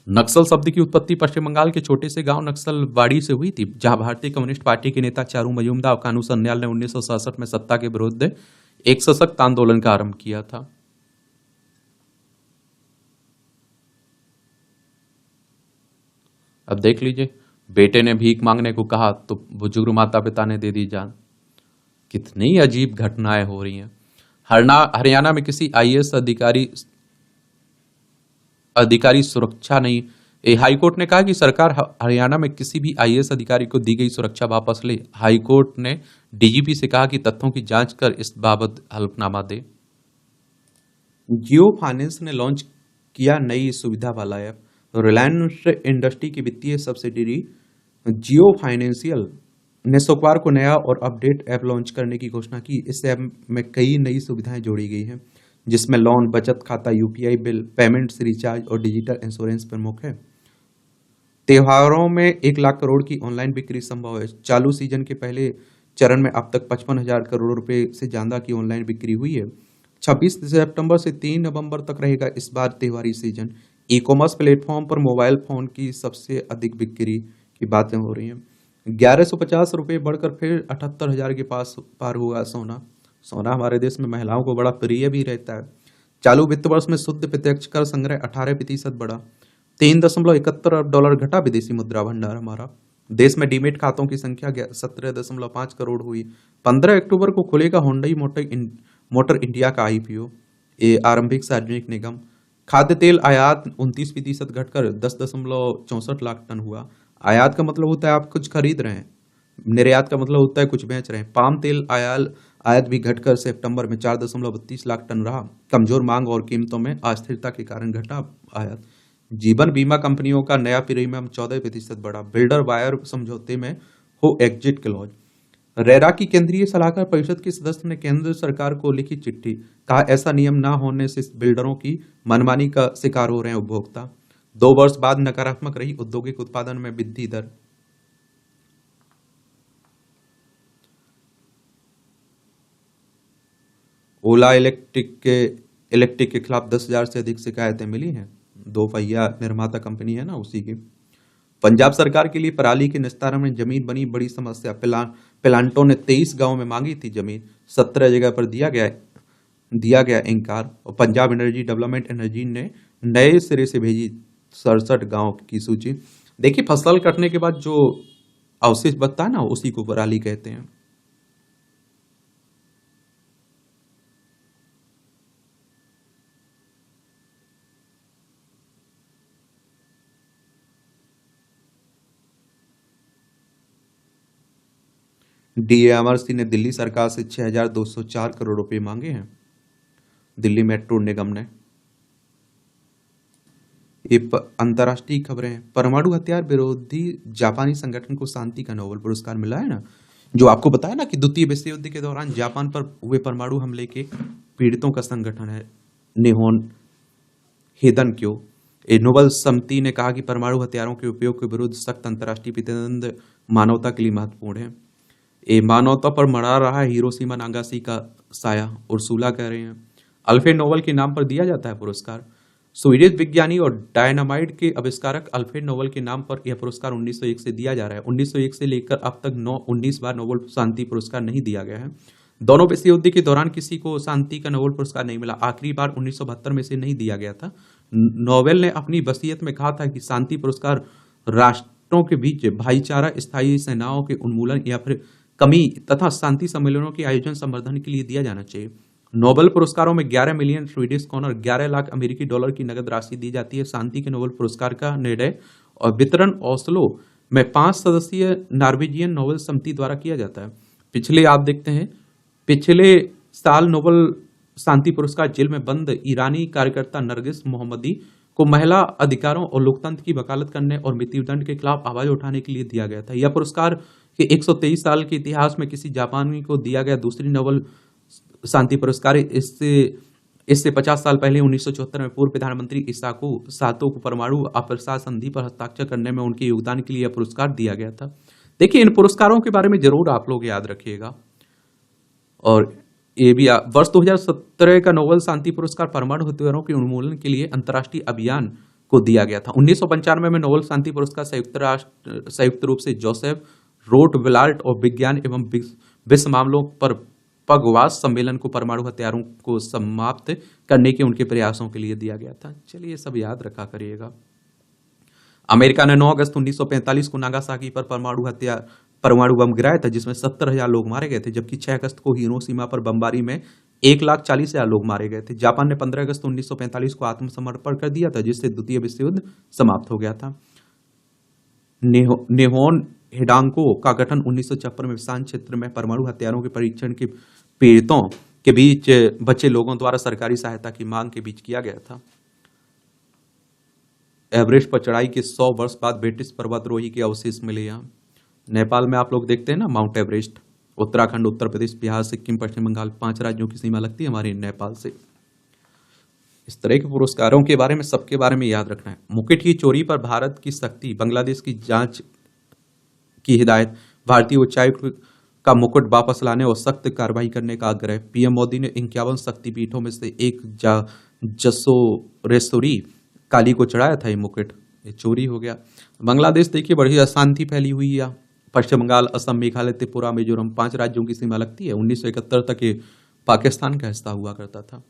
नक्सल शब्द की उत्पत्ति पश्चिम बंगाल के छोटे से गांव नक्सलवाड़ी से हुई थी, जहां भारतीय कम्युनिस्ट पार्टी के नेता चारू मजूमदार और कानू सन्याल ने 1967 में सत्ता के विरुद्ध एक सशक्त आंदोलन का आरंभ किया था। अब देख लीजिए, बेटे ने भीख मांगने को कहा तो बुजुर्ग माता पिता ने दे दी जान। कितनी अजीब घटनाएं हो रही हैं। हरियाणा में किसी आईएएस अधिकारी सुरक्षा नहीं। हाईकोर्ट ने कहा कि सरकार हरियाणा में किसी भी आईएएस अधिकारी को दी गई सुरक्षा वापस ले। हाईकोर्ट ने डीजीपी से कहा कि तथ्यों की जांच कर इस बाबत हलफनामा दे। जियो फाइनेंस ने लॉन्च किया नई सुविधा वाला ऐप। रिलायंस इंडस्ट्री की वित्तीय सब्सिडरी जियो फाइनेंशियल ने शुक्रवार को नया और अपडेट ऐप लॉन्च करने की घोषणा की। इस ऐप में कई नई सुविधाएं जोड़ी गई हैं, जिसमें लोन, बचत खाता, यूपीआई बिल पेमेंट्स, रिचार्ज और डिजिटल इंश्योरेंस प्रमुख है। त्योहारों में 1 लाख करोड़ की ऑनलाइन बिक्री संभव है। चालू सीजन के पहले चरण में अब तक 55,000 करोड़ रुपए से ज्यादा की ऑनलाइन बिक्री हुई है। 26 सितंबर से 3 नवंबर तक रहेगा इस बार त्योहारी सीजन। ई कॉमर्स प्लेटफॉर्म पर मोबाइल फोन की सबसे अधिक बिक्री की बातें हो रही हैं। 1150 रुपये बढ़कर फिर 78,000 के पास पार हुआ सोना। सोना हमारे देश में महिलाओं को बड़ा प्रिय भी रहता है। चालू वित्त वर्ष में शुद्ध प्रत्यक्ष कर संग्रह 18% बढ़ा। $3.71 घटा विदेशी मुद्रा भंडार हमारा। देश में डीमेट खातों की संख्या 17.5 करोड़ हुई। 15 अक्टूबर को खुलेगा हुंडई मोटर इंडिया का आईपीओ। ये आरंभिक सार्वजनिक निगम। खाद्य तेल आयात 29% घटकर 10.64 लाख टन हुआ। आयात का मतलब होता है आप कुछ खरीद रहे हैं, निर्यात का मतलब होता है कुछ बेच रहे हैं। पाम तेल आयात भी घटकर सितंबर में 4.32 लाख टन रहा। कमजोर मांग और कीमतों में अस्थिरता के कारण घटा आयात। जीवन बीमा कंपनियों का नया प्रीमियम 14% बढ़ा। बिल्डर वायर समझौते में हो एग्जिट क्लॉज। रेरा की केंद्रीय सलाहकार परिषद के सदस्य ने केंद्र सरकार को लिखी चिट्ठी। कहा ऐसा नियम न होने से बिल्डरों की मनमानी का शिकार हो रहे हैं उपभोक्ता। 2 वर्ष बाद नकारात्मक रही औद्योगिक उत्पादन में वृद्धि दर। ओला इलेक्ट्रिक के खिलाफ 10,000 से अधिक शिकायतें मिली हैं। 2 पहिया निर्माता कंपनी है ना, उसी की। पंजाब सरकार के लिए पराली के निस्तारण में जमीन बनी बड़ी समस्या। प्लांटों ने 23 गांव में मांगी थी जमीन, 17 जगह पर दिया गया इंकार। और पंजाब एनर्जी डेवलपमेंट एनर्जी ने नए सिरे से भेजी 67 गांव की सूची। देखिए फसल कटने के बाद जो अवशेष बचता है ना, उसी को पराली कहते हैं। डीएमआरसी ने दिल्ली सरकार से 6,204 करोड़ रुपए मांगे हैं। दिल्ली मेट्रो निगम ने। ये अंतर्राष्ट्रीय खबरें हैं। परमाणु हथियार विरोधी जापानी संगठन को शांति का नोबेल पुरस्कार मिला है ना, जो आपको बताया ना कि द्वितीय विश्व युद्ध के दौरान जापान पर हुए परमाणु हमले के पीड़ितों का संगठन है निहोन हेदन क्यो। ये नोबेल समिति ने कहा कि परमाणु हथियारों के उपयोग के विरुद्ध सख्त अंतर्राष्ट्रीय प्रतिबंध मानवता के लिए महत्वपूर्ण है। ये मानवता पर मरा रहा है हिरोशिमा नागासाकी का साया, उर्सुला कह रहे हैं। अल्फ्रेड नोबेल के नाम पर दिया जाता है पुरस्कार। स्वीडिश विज्ञानी और डायनामाइट के आविष्कारक अल्फ्रेड नोबेल के नाम पर यह पुरस्कार 1901 से दिया जा रहा है। 1901 से लेकर अब तक 19 बार नोबेल शांति पुरस्कार नहीं दिया गया है। दोनों विश्व युद्ध के दौरान किसी को शांति का नोबेल पुरस्कार नहीं मिला। आखिरी बार 1972 में से नहीं दिया गया था। नोबेल ने अपनी वसीयत में कहा था कि शांति पुरस्कार राष्ट्रों के बीच भाईचारा, स्थायी सेनाओं के उन्मूलन या फिर कमी तथा शांति सम्मेलनों के आयोजन संवर्धन के लिए दिया जाना चाहिए। नोबेल पुरस्कारों में 11 मिलियन स्वीडिश करोड़ 11 लाख अमेरिकी डॉलर की नगद राशि दी जाती है। शांति के नोबेल पुरस्कार का निर्णय और वितरण ओस्लो में 5 सदस्यीय नॉर्वेजियन नोबेल समिति द्वारा किया जाता है। पिछले आप देखते हैं, पिछले साल नोबेल शांति पुरस्कार जेल में बंद ईरानी कार्यकर्ता नरगिस मोहम्मदी को महिला अधिकारों और लोकतंत्र की वकालत करने और मृत्युदंड के खिलाफ आवाज उठाने के लिए दिया गया था। यह पुरस्कार के 123 साल के इतिहास में किसी जापानी को दिया गया दूसरी नोबेल शांति पुरस्कार। इससे 50 साल पहले 1974 में पूर्व प्रधानमंत्री इसाकू सातो को परमाणु अप्रसार संधि पर हस्ताक्षर करने में उनके योगदान के लिए यह पुरस्कार दिया गया था। देखिए, इन पुरस्कारों के बारे में जरूर आप लोग याद रखिएगा। और ये भी वर्ष 2017 का नोबेल शांति पुरस्कार परमाणु हथियारों के उन्मूलन के लिए अंतर्राष्ट्रीय अभियान को दिया गया था। 1995 में नोबेल शांति पुरस्कार संयुक्त रूप से जोसेफ रोट विलार्ट और विज्ञान एवं विश्व मामलों पर पगवास सम्मेलन को परमाणु हथियारों को समाप्त करने के उनके प्रयासों के लिए दिया गया था। चलिए, सब याद रखा करिएगा। अमेरिका ने 9 अगस्त 1945 को नागासाकी पर परमाणु बम गिराया था, जिसमें 70,000 लोग मारे गए थे, जबकि 6 अगस्त को हिरोशिमा पर बमबारी में 1,40,000 लोग मारे गए थे। जापान ने 15 अगस्त 1945 को आत्मसमर्पण कर दिया था, जिससे द्वितीय विश्व युद्ध समाप्त हो गया था। निहोन हिडांको का गठन 1956 में शांत क्षेत्र में परमाणु हथियारों के परीक्षण के पीड़ितों के बीच बचे लोगों द्वारा सरकारी सहायता की मांग के बीच किया गया था। एवरेस्ट पर चढ़ाई के 100 वर्ष बाद ब्रिटिश पर्वतारोही के अवशेष मिले। यहाँ नेपाल में आप लोग देखते हैं ना माउंट एवरेस्ट। उत्तराखंड, उत्तर प्रदेश, बिहार, सिक्किम, पश्चिम बंगाल 5 राज्यों की सीमा लगती है हमारे नेपाल से। इस तरह के पुरस्कारों के बारे में सबके बारे में याद रखना है। मुकेश की चोरी पर भारत की सख्ती, बांग्लादेश की जांच की हिदायत, भारतीय उच्चायुक्त का मुकुट वापस लाने और सख्त कार्रवाई करने का आग्रह। पीएम मोदी ने 51 शक्तिपीठों में से एक जसोरेश्वरी काली को चढ़ाया था ये मुकुट। ये चोरी हो गया। बांग्लादेश देखिए, बड़ी अशांति फैली हुई है। पश्चिम बंगाल, असम, मेघालय, त्रिपुरा, मिजोरम 5 राज्यों की सीमा लगती है। 1971 तक ये पाकिस्तान का हिस्सा हुआ करता था।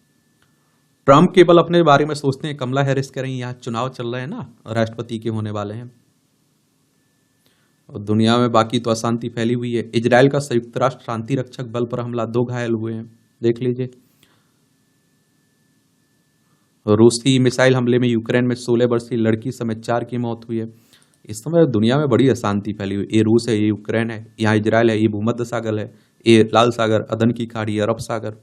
ट्रंप केवल अपने बारे में सोचते हैं। कमला हैरिस कह रही हैं, यहाँ चुनाव चल रहे हैं ना, राष्ट्रपति के होने वाले हैं। और दुनिया में बाकी तो अशांति फैली हुई है। इजराइल का संयुक्त राष्ट्र शांति रक्षक बल पर हमला, 2 घायल हुए हैं, देख लीजिए। रूसी मिसाइल हमले में यूक्रेन में 16 वर्षीय लड़की समेत 4 की मौत हुई है। इस समय दुनिया में बड़ी अशांति फैली हुई। ये रूस है, ये यूक्रेन है, यहाँ इजराइल है, ये भूमध्य सागर है, ये लाल सागर, अदन की खाड़ी, अरब सागर।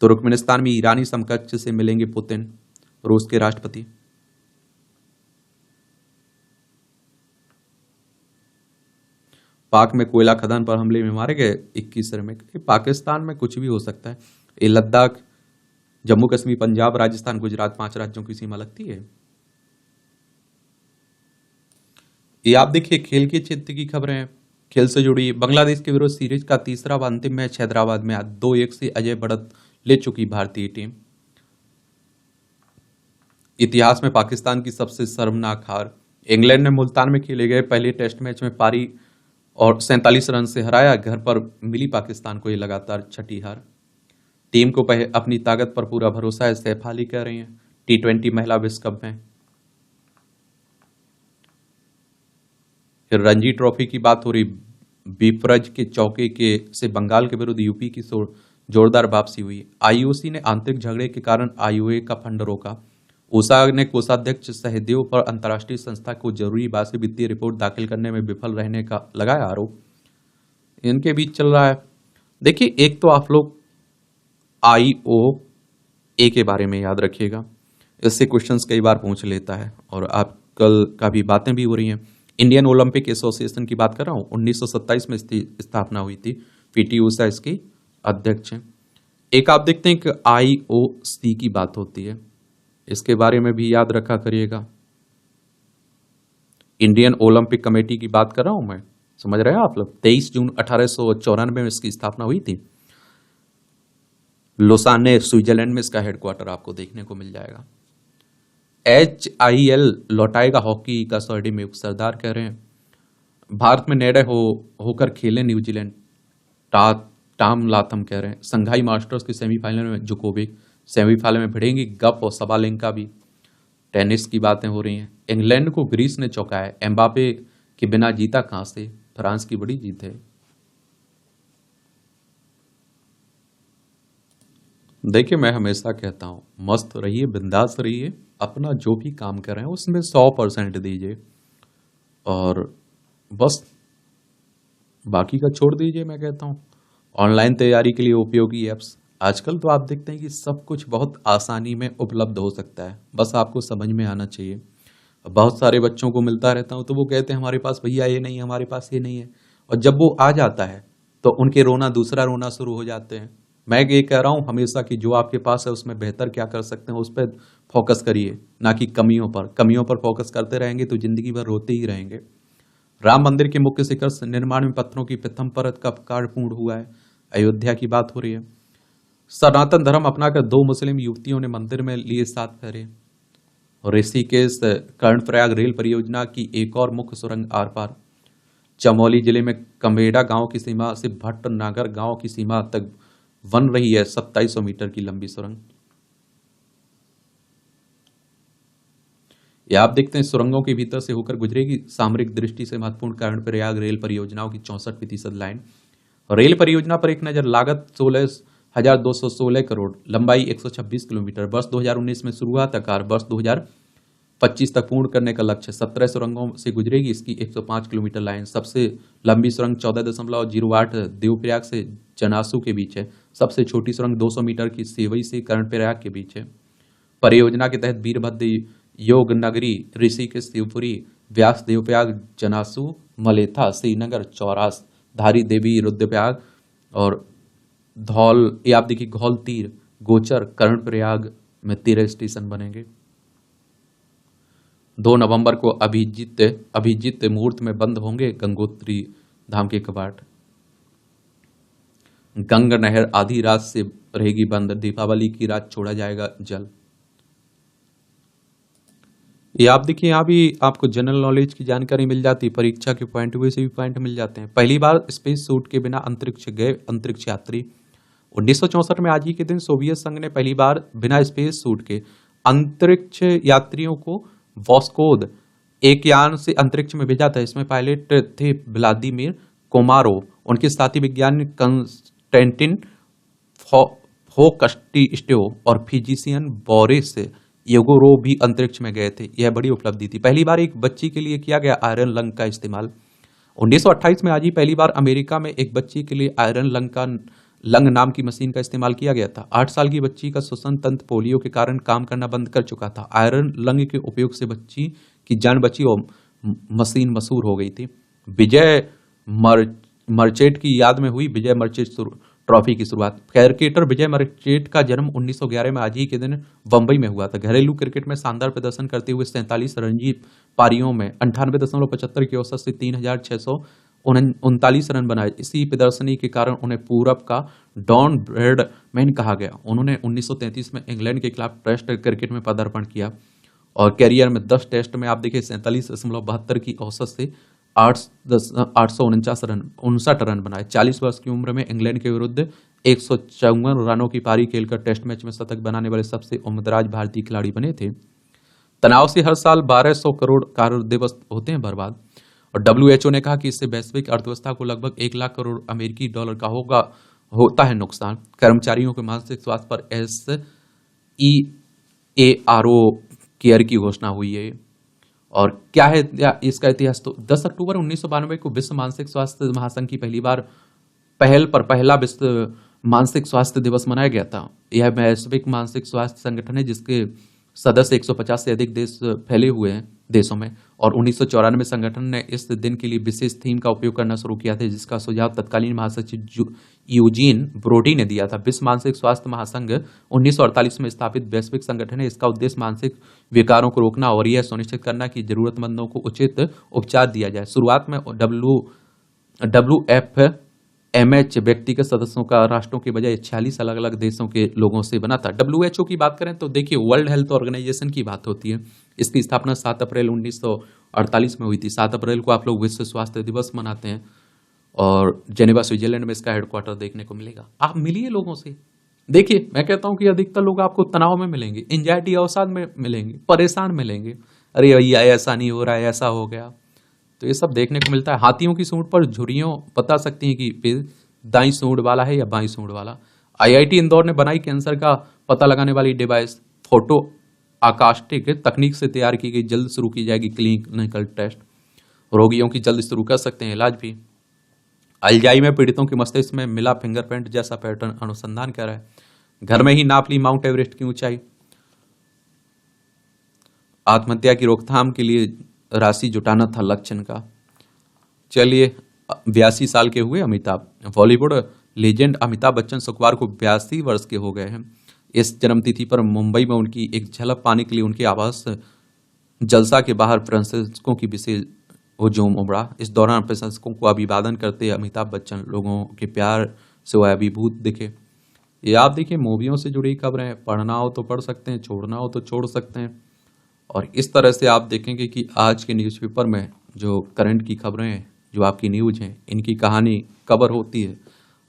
तुर्कमेनिस्तान में ईरानी समकक्ष से मिलेंगे पुतिन, रूस के राष्ट्रपति। पाक में कोयला खदान पर हमले में मारे गए 21 श्रमिक। पाकिस्तान में कुछ भी हो सकता है। ये लद्दाख, जम्मू कश्मीर, पंजाब, राजस्थान, गुजरात 5 राज्यों की सीमा लगती है। ये आप देखिए, खेल के क्षेत्र की खबरें हैं, खेल से जुड़ी। बांग्लादेश के विरुद्ध सीरीज का तीसरा व अंतिम मैच हैदराबाद में आज 2-1 से अजय बढ़त ले चुकी भारतीय टीम। इतिहास में पाकिस्तान की सबसे शर्मनाक हार। इंग्लैंड ने मुल्तान में खेले गए पहले टेस्ट मैच में पारी और 47 रन से हराया। घर पर मिली पाकिस्तान को ये लगातार 6ठी हार। टीम को अपनी ताकत पर पूरा भरोसा है, सैफ अली कह रही हैं। T20 महिला विश्व कप में फिर रणजी ट्रॉफी की बात हो रही। बीफरज के चौके के से बंगाल के विरुद्ध यूपी की जोरदार वापसी हुई। आईओसी ने आंतरिक झगड़े के कारण आईओए का फंड रोका। ऊषा ने कोषाध्यक्ष सहदेव पर अंतर्राष्ट्रीय संस्था को जरूरी वार्षिक वित्तीय रिपोर्ट दाखिल करने में विफल रहने का लगाया आरोप। इनके बीच चल रहा है। देखिए, एक तो आप लोग IOA के बारे में याद रखिएगा, इससे क्वेश्चंस कई बार पूछ लेता है और आप कल काफी बातें भी हो रही हैं। इंडियन ओलंपिक एसोसिएशन की बात कर रहा हूँ, 1927 में इसकी स्थापना हुई थी। PT ऊषा इसकी अध्यक्ष हैं। एक आप देखते हैं कि IOC की बात होती है, इसके बारे में भी याद रखा करिएगा। इंडियन ओलंपिक कमेटी की बात कर रहा हूं मैं, समझ रहे हैं आप लोग। 23 जून 1894 में इसकी स्थापना हुई थी। लोसाने स्विट्जरलैंड में इसका हेडक्वार्टर आपको देखने को मिल जाएगा। HIL लौटाएगा हॉकी का स्वर्णिम युग, सरदार कह रहे हैं। भारत में निर्णय होकर खेले न्यूजीलैंड, टाम लाथम कह रहे हैं। संघाई मास्टर्स के सेमीफाइनल में जोकोविक, सेमीफाइनल में भिड़ेंगी गप और सबालेंका भी। टेनिस की बातें हो रही हैं। इंग्लैंड को ग्रीस ने चौंकाया, एम्बापे के बिना जीता कहां से, फ्रांस की बड़ी जीत है। देखिए, मैं हमेशा कहता हूं, मस्त रहिए, बिंदास रहिए, अपना जो भी काम कर रहे हैं उसमें 100% दीजिए और बस बाकी का छोड़ दीजिए। मैं कहता हूं ऑनलाइन तैयारी के लिए उपयोगी ऐप्स आजकल तो आप देखते हैं कि सब कुछ बहुत आसानी में उपलब्ध हो सकता है, बस आपको समझ में आना चाहिए। बहुत सारे बच्चों को मिलता रहता हूं तो वो कहते हैं हमारे पास भैया ये नहीं है, हमारे पास ये नहीं है, और जब वो आ जाता है तो उनके दूसरा रोना शुरू हो जाते हैं। मैं ये कह रहा हूं हमेशा कि जो आपके पास है उसमें बेहतर क्या कर सकते हैं उस पर फोकस करिए, ना कि कमियों पर फोकस करते रहेंगे तो जिंदगी भर रोते ही रहेंगे। राम मंदिर के मुख्य शिखर निर्माण में पत्थरों की प्रथम परत का कार्य पूर्ण हुआ है। अयोध्या की बात हो रही है। सनातन धर्म अपनाकर 2 मुस्लिम युवतियों ने मंदिर में लिए 7 फेरे। ऋषिकेश कर्णप्रयाग रेल परियोजना की एक और मुख्य सुरंग आर पार। चमोली जिले में कमेड़ा गांव की सीमा से भट्टनागर गांव की सीमा तक बन रही है 2700 मीटर की लंबी सुरंग। यह आप देखते हैं सुरंगों के भीतर से होकर गुजरेगी सामरिक दृष्टि से महत्वपूर्ण कर्णप्रयाग रेल परियोजनाओं की 64% लाइन। रेल परियोजना पर एक नजर। लागत 16,216 करोड़, लंबाई 126 किलोमीटर। वर्ष 2019 में शुरुआत आकार, वर्ष 2025 तक पूर्ण करने का लक्ष्य। 17 सुरंगों से गुजरेगी इसकी 105 किलोमीटर लाइन। सबसे लंबी सुरंग 14.08 देवप्रयाग से जनासू के बीच है। सबसे छोटी सुरंग 200 मीटर की सेवई से कर्णप्रयाग के बीच है। परियोजना के तहत वीरभद्र, योग नगरी, ऋषिकेश, शिवपुरी, व्यास, देवप्रयाग, जनासू, मलेथा, श्रीनगर, चौरास, धारी देवी, रुद्रप्रयाग और धौल, ये आप देखिए घौल तीर, गोचर, कर्णप्रयाग में 13 स्टेशन बनेंगे। 2 नवंबर को अभिजीत मुहूर्त में बंद होंगे गंगोत्री धाम के कपाट। गंगा नहर आधी रात से रहेगी बंद, दीपावली की रात छोड़ा जाएगा जल। ये आप देखिए, यहाँ भी आपको जनरल नॉलेज की जानकारी मिल जाती है, परीक्षा के पॉइंट से भी पॉइंट मिल जाते हैं। पहली बार स्पेस सूट के बिना अंतरिक्ष गए अंतरिक्ष यात्री। 1964 में आज ही के दिन सोवियत संघ ने पहली बार बिना स्पेस सूट के अंतरिक्ष यात्रियों को वॉस्कोद एक यान से अंतरिक्ष में भेजा था। इसमें पायलट थे व्लादिमीर कोमारोव, उनके साथी वैज्ञानिक कंस्टेंटिन फोकस्टिस्टो और फिजिशियन बोरिस येगोरोव भी अंतरिक्ष में गए थे। यह बड़ी उपलब्धि थी। पहली बार एक बच्ची के लिए किया गया आयरन लंग का इस्तेमाल। 1928 में आज ही पहली बार अमेरिका में एक बच्ची के लिए आयरन लंग नाम की मशीन का इस्तेमाल किया गया था। 8 साल की बच्ची का श्वसन तंत्र पोलियो के कारण काम करना बंद कर चुका था। आयरन लंग के उपयोग से बच्ची की जान बची और मशीन मशहूर हो गई थी। विजय मर्चेंट की याद में हुई विजय मर्चेंट ट्रॉफी की शुरुआत। क्रिकेटर विजय मर्चेंट का जन्म 1911 में आज ही के दिन बंबई में हुआ था। घरेलू क्रिकेट में शानदार प्रदर्शन करते हुए 47 रणजी पारियों में 98.75 की औसत से 3,639 रन बनाए। इसी प्रदर्शनी के कारण उन्हें पूरब का डॉन ब्रैडमैन कहा गया। उन्होंने 1933 में इंग्लैंड के खिलाफ टेस्ट क्रिकेट में पदार्पण किया और कैरियर में 10 टेस्ट में आप देखिए 47.72 की औसत से 859 रन बनाए। 40 वर्ष की उम्र में इंग्लैंड के विरुद्ध 154 रनों की पारी खेलकर टेस्ट मैच में शतक बनाने वाले सबसे उम्रदराज भारतीय खिलाड़ी बने थे। तनाव से हर साल 1200 करोड़ कार्य दिवस होते हैं बर्बाद। और WHO ने कहा कि इससे वैश्विक अर्थव्यवस्था को लगभग 1 लाख करोड़ अमेरिकी डॉलर का होता है नुकसान। कर्मचारियों के मानसिक स्वास्थ्य पर SEARO केयर की घोषणा हुई है। और क्या है इसका इतिहास, तो 10 अक्टूबर 1992 को विश्व मानसिक स्वास्थ्य महासंघ की पहला विश्व मानसिक स्वास्थ्य दिवस मनाया गया था। यह वैश्विक मानसिक स्वास्थ्य संगठन है जिसके सदस्य 150 से अधिक देश फैले हुए हैं देशों में। और 1994 संगठन ने इस दिन के लिए विशेष थीम का उपयोग करना शुरू किया था, जिसका सुझाव तत्कालीन महासचिव यूजीन ब्रोडी ने दिया था। विश्व मानसिक स्वास्थ्य महासंघ 1948 में स्थापित वैश्विक संगठन है। इसका उद्देश्य मानसिक विकारों को रोकना और यह सुनिश्चित करना कि जरूरतमंदों को उचित उपचार दिया जाए। शुरुआत में WFMH व्यक्तिगत सदस्यों का राष्ट्रों के बजाय 46 अलग अलग देशों के लोगों से बना था। WHO की बात करें तो देखिए, वर्ल्ड हेल्थ ऑर्गेनाइजेशन की बात होती है। इसकी स्थापना 7 अप्रैल 1948 में हुई थी। 7 अप्रैल को आप लोग विश्व स्वास्थ्य दिवस मनाते हैं और जेनेवा स्विट्जरलैंड में इसका हेडक्वार्टर देखने को मिलेगा। आप मिलिए लोगों से। देखिए, मैं कहता हूं कि अधिकतर लोग आपको तनाव में मिलेंगे, एंजाइटी अवसाद में मिलेंगे, परेशान मिलेंगे। अरे भैया ऐसा नहीं हो रहा है, ऐसा हो गया। तो ये सब देखने को मिलता है। हाथियों की सूंड पर झुर्रियों बता सकती हैं कि पेड़ दाई सूंड वाला है या बाई सूंड वाला। IIT इंदौर ने बनाई कैंसर का पता लगाने वाली डिवाइस। फोटो आकास्टिक तकनीक से तैयार की गई, जल्द शुरू की जाएगी क्लिनिकल टेस्ट। रोगियों की जल्द शुरू कर सकते हैं इलाज भी। अल्जाइमर पीड़ितों के मस्तिष्क में मिला फिंगरप्रिंट जैसा पैटर्न, अनुसंधान कर रहा है। घर में ही नाप ली माउंट एवरेस्ट की ऊंचाई। आत्महत्या की रोकथाम के लिए राशि जुटाना था लक्ष्य का। चलिए, 82 साल के हुए अमिताभ। बॉलीवुड लेजेंड अमिताभ बच्चन शुक्रवार को 82 वर्ष के हो गए हैं। इस जन्मतिथि पर मुंबई में उनकी एक झलक पाने के लिए उनके आवास जलसा के बाहर प्रशंसकों की विशेष हुजूम उमड़ा। इस दौरान प्रशंसकों को अभिवादन करते अमिताभ बच्चन लोगों के प्यार से वह अभिभूत दिखे। ये आप देखिए, मूवियों से जुड़ी खबरें हैं। पढ़ना हो तो पढ़ सकते हैं, छोड़ना हो तो छोड़ सकते हैं। और इस तरह से आप देखेंगे कि आज के न्यूज़पेपर में जो करंट की खबरें हैं, जो आपकी न्यूज़ हैं, इनकी कहानी कवर होती है।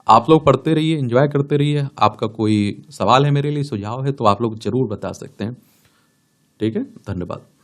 आप लोग पढ़ते रहिए, एंजॉय करते रहिए। आपका कोई सवाल है मेरे लिए, सुझाव है, तो आप लोग जरूर बता सकते हैं। ठीक है, धन्यवाद।